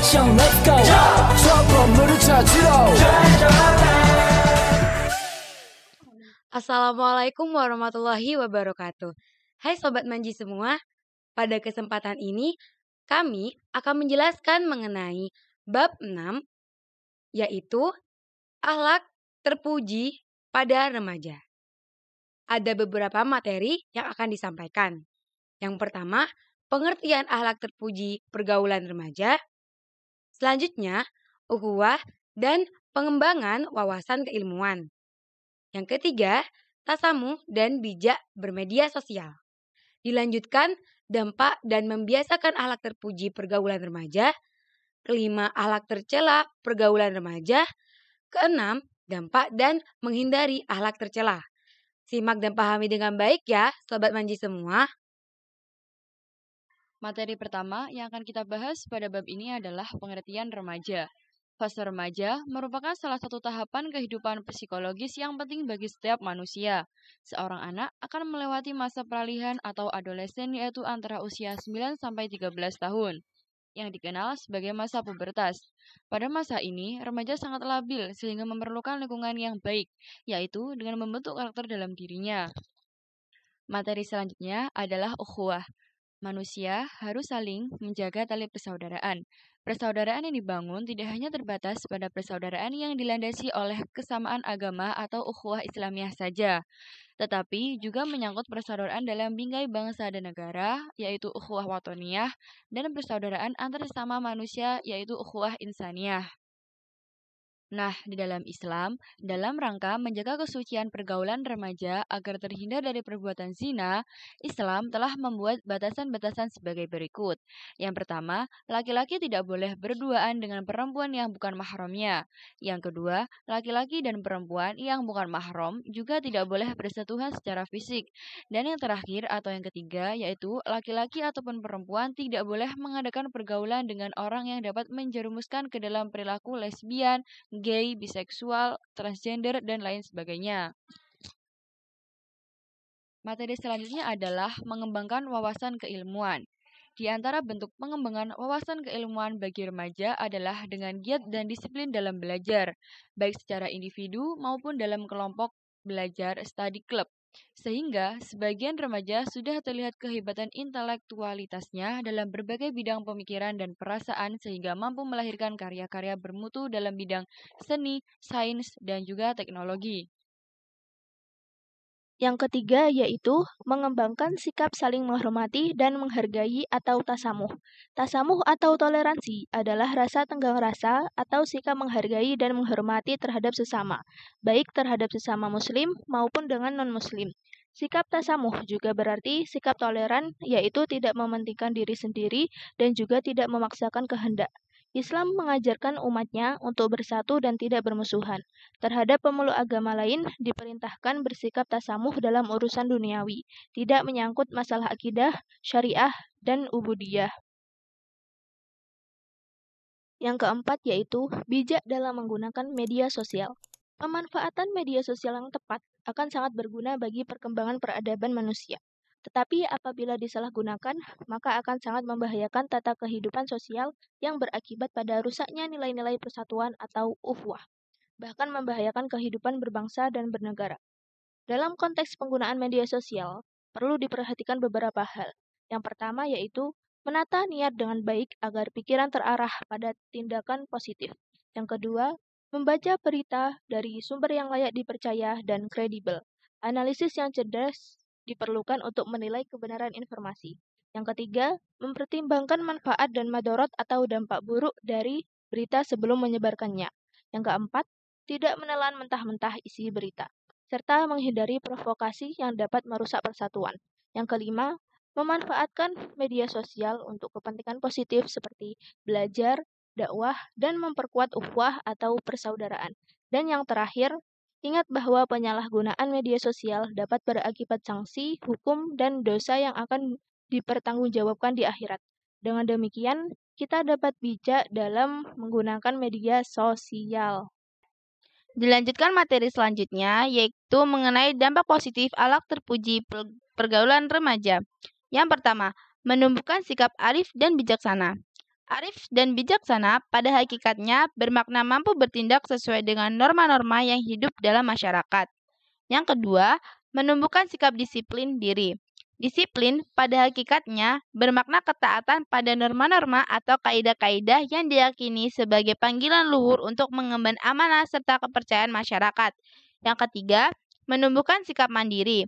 action, let's go. 저 건물을 찾으러. Assalamualaikum warahmatullahi wabarakatuh. Hai Sobat Manji semua, pada kesempatan ini kami akan menjelaskan mengenai bab 6, yaitu akhlak terpuji pada remaja. Ada beberapa materi yang akan disampaikan. Yang pertama, pengertian akhlak terpuji pergaulan remaja. Selanjutnya, ukhuwah dan pengembangan wawasan keilmuan. Yang ketiga, tasamuh dan bijak bermedia sosial. Dilanjutkan, dampak dan membiasakan akhlak terpuji pergaulan remaja. Kelima, akhlak tercela pergaulan remaja. Keenam, dampak dan menghindari akhlak tercela. Simak dan pahami dengan baik ya, Sobat Manji semua. Materi pertama yang akan kita bahas pada bab ini adalah pengertian remaja. Fase remaja merupakan salah satu tahapan kehidupan psikologis yang penting bagi setiap manusia. Seorang anak akan melewati masa peralihan atau adolesen yaitu antara usia 9 sampai 13 tahun, yang dikenal sebagai masa pubertas. Pada masa ini, remaja sangat labil sehingga memerlukan lingkungan yang baik, yaitu dengan membentuk karakter dalam dirinya. Materi selanjutnya adalah ukhuwah. Manusia harus saling menjaga tali persaudaraan. Persaudaraan yang dibangun tidak hanya terbatas pada persaudaraan yang dilandasi oleh kesamaan agama atau ukhuwah Islamiyah saja, tetapi juga menyangkut persaudaraan dalam bingkai bangsa dan negara, yaitu ukhuwah watoniyah, dan persaudaraan antar sesama manusia, yaitu ukhuwah insaniyah. Nah, di dalam Islam, dalam rangka menjaga kesucian pergaulan remaja agar terhindar dari perbuatan zina, Islam telah membuat batasan-batasan sebagai berikut. Yang pertama, laki-laki tidak boleh berduaan dengan perempuan yang bukan mahramnya. Yang kedua, laki-laki dan perempuan yang bukan mahram juga tidak boleh bersentuhan secara fisik. Dan yang terakhir atau yang ketiga, yaitu laki-laki ataupun perempuan tidak boleh mengadakan pergaulan dengan orang yang dapat menjerumuskan ke dalam perilaku lesbian, gay, biseksual, transgender, dan lain sebagainya. Materi selanjutnya adalah mengembangkan wawasan keilmuan. Di antara bentuk pengembangan wawasan keilmuan bagi remaja adalah dengan giat dan disiplin dalam belajar, baik secara individu maupun dalam kelompok belajar study club. Sehingga sebagian remaja sudah terlihat kehebatan intelektualitasnya dalam berbagai bidang pemikiran dan perasaan sehingga mampu melahirkan karya-karya bermutu dalam bidang seni, sains, dan juga teknologi. Yang ketiga yaitu mengembangkan sikap saling menghormati dan menghargai atau tasamuh. Tasamuh atau toleransi adalah rasa tenggang rasa atau sikap menghargai dan menghormati terhadap sesama, baik terhadap sesama muslim maupun dengan non-muslim. Sikap tasamuh juga berarti sikap toleran, yaitu tidak mementingkan diri sendiri dan juga tidak memaksakan kehendak. Islam mengajarkan umatnya untuk bersatu dan tidak bermusuhan. Terhadap pemeluk agama lain diperintahkan bersikap tasamuh dalam urusan duniawi, tidak menyangkut masalah akidah, syariah, dan ubudiyah. Yang keempat yaitu bijak dalam menggunakan media sosial. Pemanfaatan media sosial yang tepat akan sangat berguna bagi perkembangan peradaban manusia. Tetapi apabila disalahgunakan, maka akan sangat membahayakan tata kehidupan sosial yang berakibat pada rusaknya nilai-nilai persatuan atau ukhuwah, bahkan membahayakan kehidupan berbangsa dan bernegara. Dalam konteks penggunaan media sosial, perlu diperhatikan beberapa hal. Yang pertama yaitu menata niat dengan baik agar pikiran terarah pada tindakan positif. Yang kedua, membaca berita dari sumber yang layak dipercaya dan kredibel. Analisis yang cerdas diperlukan untuk menilai kebenaran informasi. Yang ketiga, mempertimbangkan manfaat dan madorot atau dampak buruk dari berita sebelum menyebarkannya. Yang keempat, tidak menelan mentah-mentah isi berita, serta menghindari provokasi yang dapat merusak persatuan. Yang kelima, memanfaatkan media sosial untuk kepentingan positif seperti belajar, dakwah, dan memperkuat ukhuwah atau persaudaraan. Dan yang terakhir, ingat bahwa penyalahgunaan media sosial dapat berakibat sanksi, hukum, dan dosa yang akan dipertanggungjawabkan di akhirat. Dengan demikian, kita dapat bijak dalam menggunakan media sosial. Dilanjutkan materi selanjutnya, yaitu mengenai dampak positif akhlak terpuji pergaulan remaja. Yang pertama, menumbuhkan sikap arif dan bijaksana. Arif dan bijaksana pada hakikatnya bermakna mampu bertindak sesuai dengan norma-norma yang hidup dalam masyarakat. Yang kedua, menumbuhkan sikap disiplin diri. Disiplin pada hakikatnya bermakna ketaatan pada norma-norma atau kaidah-kaidah yang diyakini sebagai panggilan luhur untuk mengemban amanah serta kepercayaan masyarakat. Yang ketiga, menumbuhkan sikap mandiri.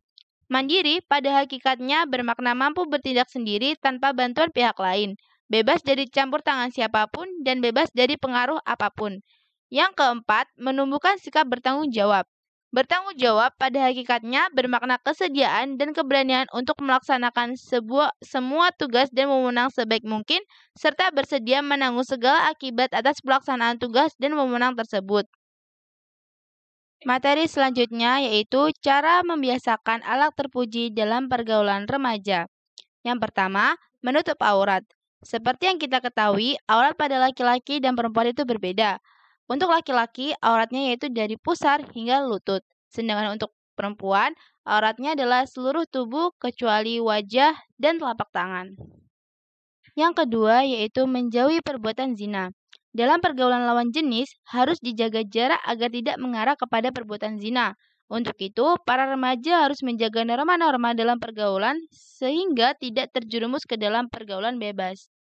Mandiri pada hakikatnya bermakna mampu bertindak sendiri tanpa bantuan pihak lain, bebas dari campur tangan siapapun dan bebas dari pengaruh apapun. Yang keempat, menumbuhkan sikap bertanggung jawab. Bertanggung jawab pada hakikatnya bermakna kesediaan dan keberanian untuk melaksanakan semua tugas dan wewenang sebaik mungkin, serta bersedia menanggung segala akibat atas pelaksanaan tugas dan wewenang tersebut. Materi selanjutnya yaitu cara membiasakan akhlak terpuji dalam pergaulan remaja. Yang pertama, menutup aurat. Seperti yang kita ketahui, aurat pada laki-laki dan perempuan itu berbeda. Untuk laki-laki, auratnya yaitu dari pusar hingga lutut. Sedangkan untuk perempuan, auratnya adalah seluruh tubuh kecuali wajah dan telapak tangan. Yang kedua yaitu menjauhi perbuatan zina. Dalam pergaulan lawan jenis, harus dijaga jarak agar tidak mengarah kepada perbuatan zina. Untuk itu, para remaja harus menjaga norma-norma dalam pergaulan sehingga tidak terjerumus ke dalam pergaulan bebas.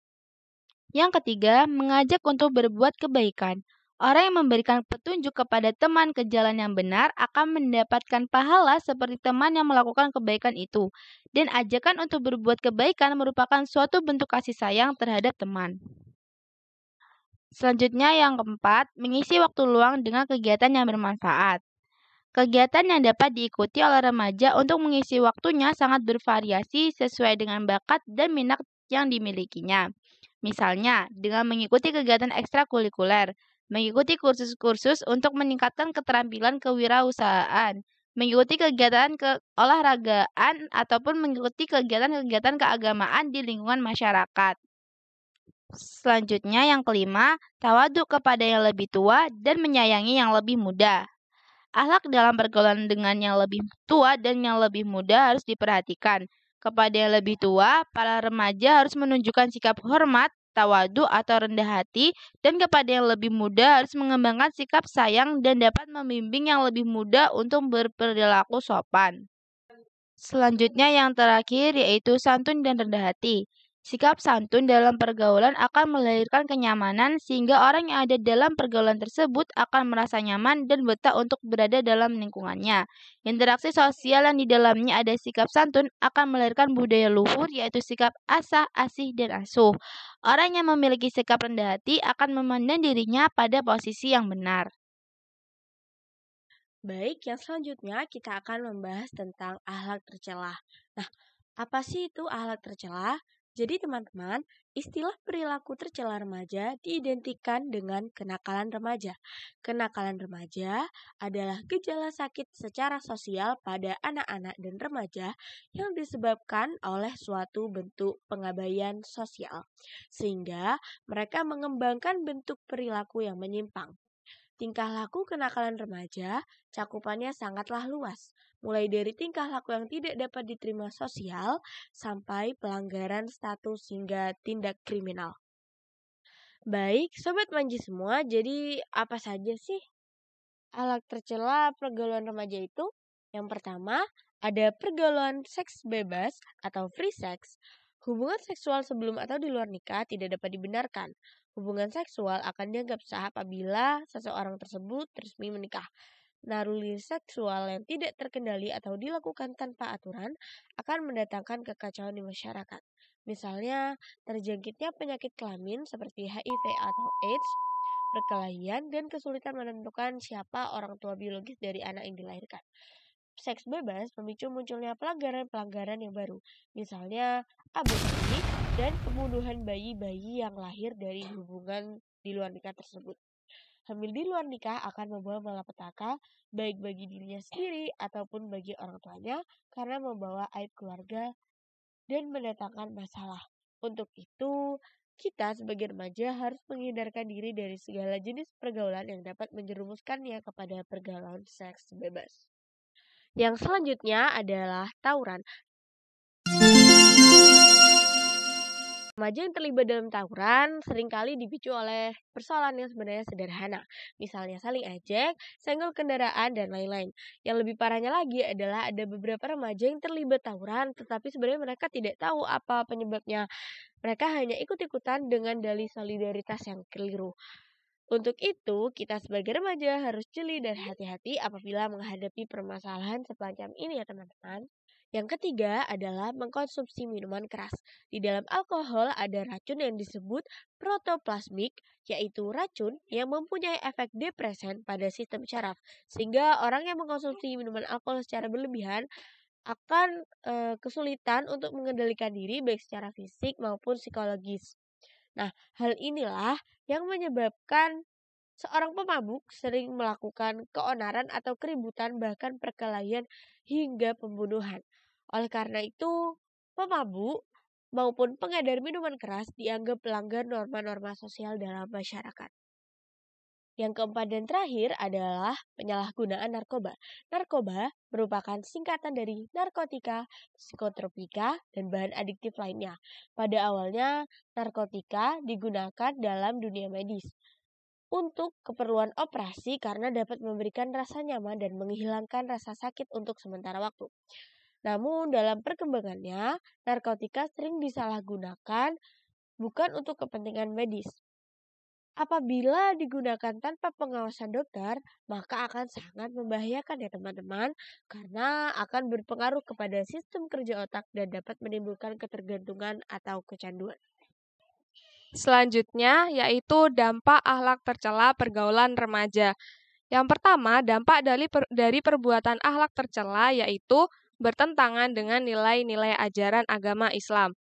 Yang ketiga, mengajak untuk berbuat kebaikan. Orang yang memberikan petunjuk kepada teman ke jalan yang benar akan mendapatkan pahala seperti teman yang melakukan kebaikan itu. Dan ajakan untuk berbuat kebaikan merupakan suatu bentuk kasih sayang terhadap teman. Selanjutnya yang keempat, mengisi waktu luang dengan kegiatan yang bermanfaat. Kegiatan yang dapat diikuti oleh remaja untuk mengisi waktunya sangat bervariasi sesuai dengan bakat dan minat yang dimilikinya. Misalnya, dengan mengikuti kegiatan ekstrakurikuler, mengikuti kursus-kursus untuk meningkatkan keterampilan kewirausahaan, mengikuti kegiatan keolahragaan, ataupun mengikuti kegiatan-kegiatan keagamaan di lingkungan masyarakat. Selanjutnya yang kelima, tawaduk kepada yang lebih tua dan menyayangi yang lebih muda. Akhlak dalam pergaulan dengan yang lebih tua dan yang lebih muda harus diperhatikan. Kepada yang lebih tua, para remaja harus menunjukkan sikap hormat, tawadu atau rendah hati, dan kepada yang lebih muda harus mengembangkan sikap sayang dan dapat membimbing yang lebih muda untuk berperilaku sopan. Selanjutnya yang terakhir yaitu santun dan rendah hati. Sikap santun dalam pergaulan akan melahirkan kenyamanan sehingga orang yang ada dalam pergaulan tersebut akan merasa nyaman dan betah untuk berada dalam lingkungannya. Interaksi sosial yang di dalamnya ada sikap santun akan melahirkan budaya luhur yaitu sikap asah, asih, dan asuh. Orang yang memiliki sikap rendah hati akan memandang dirinya pada posisi yang benar. Baik, yang selanjutnya kita akan membahas tentang akhlak tercela. Nah, apa sih itu akhlak tercela? Jadi teman-teman, istilah perilaku tercela remaja diidentikan dengan kenakalan remaja. Kenakalan remaja adalah gejala sakit secara sosial pada anak-anak dan remaja yang disebabkan oleh suatu bentuk pengabaian sosial, sehingga mereka mengembangkan bentuk perilaku yang menyimpang. Tingkah laku kenakalan remaja cakupannya sangatlah luas, mulai dari tingkah laku yang tidak dapat diterima sosial sampai pelanggaran status hingga tindak kriminal. Baik, Sobat Manji semua, jadi apa saja sih akhlak tercela pergaulan remaja itu? Yang pertama, ada pergaulan seks bebas atau free sex. Hubungan seksual sebelum atau di luar nikah tidak dapat dibenarkan. Hubungan seksual akan dianggap sah apabila seseorang tersebut resmi menikah. Naluri seksual yang tidak terkendali atau dilakukan tanpa aturan akan mendatangkan kekacauan di masyarakat. Misalnya, terjangkitnya penyakit kelamin seperti HIV atau AIDS, perkelahian, dan kesulitan menentukan siapa orang tua biologis dari anak yang dilahirkan. Seks bebas memicu munculnya pelanggaran-pelanggaran yang baru, misalnya aborsi dan pembunuhan bayi-bayi yang lahir dari hubungan di luar nikah tersebut. Hamil di luar nikah akan membawa malapetaka baik bagi dirinya sendiri ataupun bagi orang tuanya karena membawa aib keluarga dan mendatangkan masalah. Untuk itu, kita sebagai remaja harus menghindarkan diri dari segala jenis pergaulan yang dapat menjerumuskannya kepada pergaulan seks bebas. Yang selanjutnya adalah tawuran. remaja yang terlibat dalam tawuran seringkali dipicu oleh persoalan yang sebenarnya sederhana, misalnya saling ejek, senggol kendaraan, dan lain-lain. Yang lebih parahnya lagi adalah ada beberapa remaja yang terlibat tawuran, tetapi sebenarnya mereka tidak tahu apa penyebabnya. Mereka hanya ikut-ikutan dengan dalih solidaritas yang keliru. Untuk itu, kita sebagai remaja harus jeli dan hati-hati apabila menghadapi permasalahan semacam ini ya teman-teman. Yang ketiga adalah mengkonsumsi minuman keras. Di dalam alkohol ada racun yang disebut protoplasmik, yaitu racun yang mempunyai efek depresan pada sistem syaraf. Sehingga orang yang mengkonsumsi minuman alkohol secara berlebihan akan kesulitan untuk mengendalikan diri baik secara fisik maupun psikologis. Nah, hal inilah yang menyebabkan seorang pemabuk sering melakukan keonaran atau keributan bahkan perkelahian hingga pembunuhan. Oleh karena itu, pemabuk maupun pengedar minuman keras dianggap pelanggar norma-norma sosial dalam masyarakat. Yang keempat dan terakhir adalah penyalahgunaan narkoba. Narkoba merupakan singkatan dari narkotika, psikotropika, dan bahan adiktif lainnya. Pada awalnya, narkotika digunakan dalam dunia medis untuk keperluan operasi karena dapat memberikan rasa nyaman dan menghilangkan rasa sakit untuk sementara waktu. Namun dalam perkembangannya, narkotika sering disalahgunakan bukan untuk kepentingan medis. Apabila digunakan tanpa pengawasan dokter, maka akan sangat membahayakan ya teman-teman, karena akan berpengaruh kepada sistem kerja otak dan dapat menimbulkan ketergantungan atau kecanduan. Selanjutnya yaitu dampak akhlak tercela pergaulan remaja. Yang pertama, dampak dari perbuatan akhlak tercela yaitu bertentangan dengan nilai-nilai ajaran agama Islam.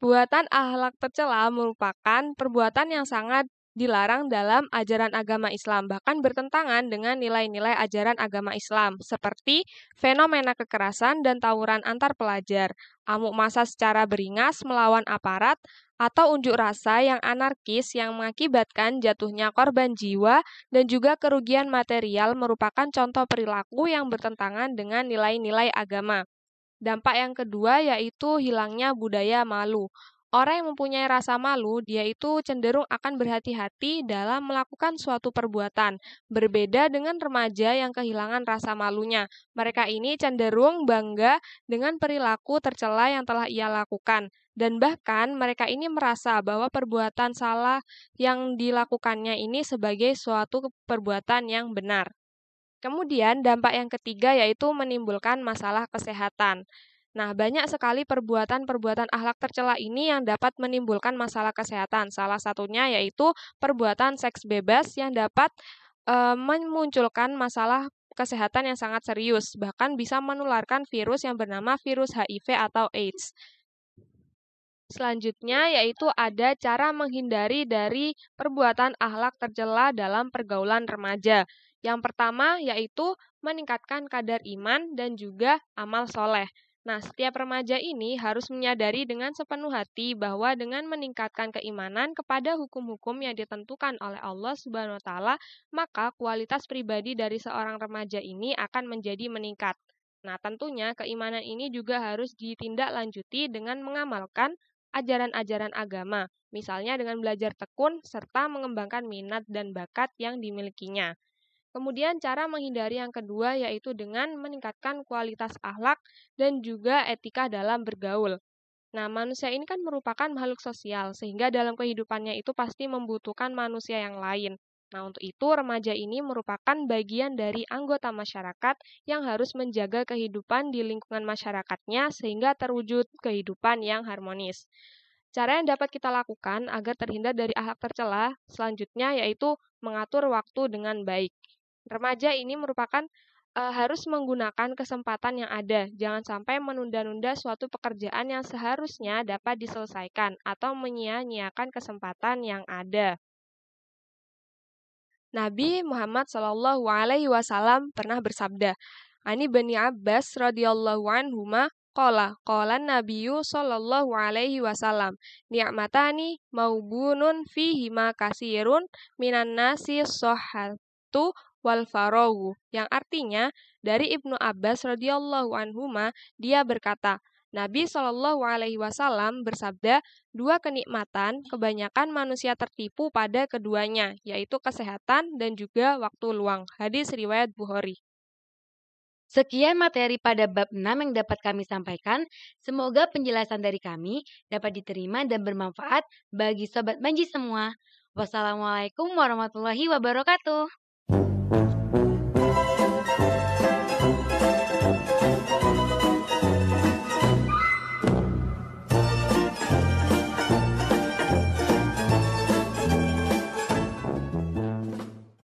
Perbuatan akhlak tercela merupakan perbuatan yang sangat dilarang dalam ajaran agama Islam, bahkan bertentangan dengan nilai-nilai ajaran agama Islam, seperti fenomena kekerasan dan tawuran antar pelajar, amuk massa secara beringas melawan aparat, atau unjuk rasa yang anarkis yang mengakibatkan jatuhnya korban jiwa dan juga kerugian material merupakan contoh perilaku yang bertentangan dengan nilai-nilai agama. Dampak yang kedua yaitu hilangnya budaya malu. Orang yang mempunyai rasa malu, dia itu cenderung akan berhati-hati dalam melakukan suatu perbuatan. Berbeda dengan remaja yang kehilangan rasa malunya. Mereka ini cenderung bangga dengan perilaku tercela yang telah ia lakukan. Dan bahkan mereka ini merasa bahwa perbuatan salah yang dilakukannya ini sebagai suatu perbuatan yang benar. Kemudian dampak yang ketiga yaitu menimbulkan masalah kesehatan. Nah, banyak sekali perbuatan-perbuatan akhlak tercela ini yang dapat menimbulkan masalah kesehatan. Salah satunya yaitu perbuatan seks bebas yang dapat memunculkan masalah kesehatan yang sangat serius, bahkan bisa menularkan virus yang bernama virus HIV atau AIDS. Selanjutnya yaitu ada cara menghindari dari perbuatan akhlak tercela dalam pergaulan remaja. Yang pertama yaitu meningkatkan kadar iman dan juga amal soleh. Nah, setiap remaja ini harus menyadari dengan sepenuh hati bahwa dengan meningkatkan keimanan kepada hukum-hukum yang ditentukan oleh Allah Subhanahu wa Ta'ala, maka kualitas pribadi dari seorang remaja ini akan menjadi meningkat. Nah, tentunya keimanan ini juga harus ditindaklanjuti dengan mengamalkan ajaran-ajaran agama, misalnya dengan belajar tekun serta mengembangkan minat dan bakat yang dimilikinya. Kemudian cara menghindari yang kedua yaitu dengan meningkatkan kualitas akhlak dan juga etika dalam bergaul. Nah, manusia ini kan merupakan makhluk sosial, sehingga dalam kehidupannya itu pasti membutuhkan manusia yang lain. Nah, untuk itu remaja ini merupakan bagian dari anggota masyarakat yang harus menjaga kehidupan di lingkungan masyarakatnya sehingga terwujud kehidupan yang harmonis. Cara yang dapat kita lakukan agar terhindar dari akhlak tercela selanjutnya yaitu mengatur waktu dengan baik. Remaja ini merupakan harus menggunakan kesempatan yang ada. Jangan sampai menunda-nunda suatu pekerjaan yang seharusnya dapat diselesaikan atau menyia-nyiakan kesempatan yang ada. Nabi Muhammad SAW pernah bersabda, Ani Bani Abbas radhiyallahu anhuma qala Nabiyyu sallallahu alaihi wasallam ni'matani maubunun fihima kasirun minan nasi sohatu wal faragu, yang artinya dari Ibnu Abbas radhiyallahu anhuma dia berkata, Nabi Shallallahu Alaihi Wasallam bersabda, dua kenikmatan kebanyakan manusia tertipu pada keduanya, yaitu kesehatan dan juga waktu luang. Hadis riwayat Bukhari. Sekian materi pada bab 6 yang dapat kami sampaikan. Semoga penjelasan dari kami dapat diterima dan bermanfaat bagi Sobat Manji semua. Wassalamualaikum warahmatullahi wabarakatuh.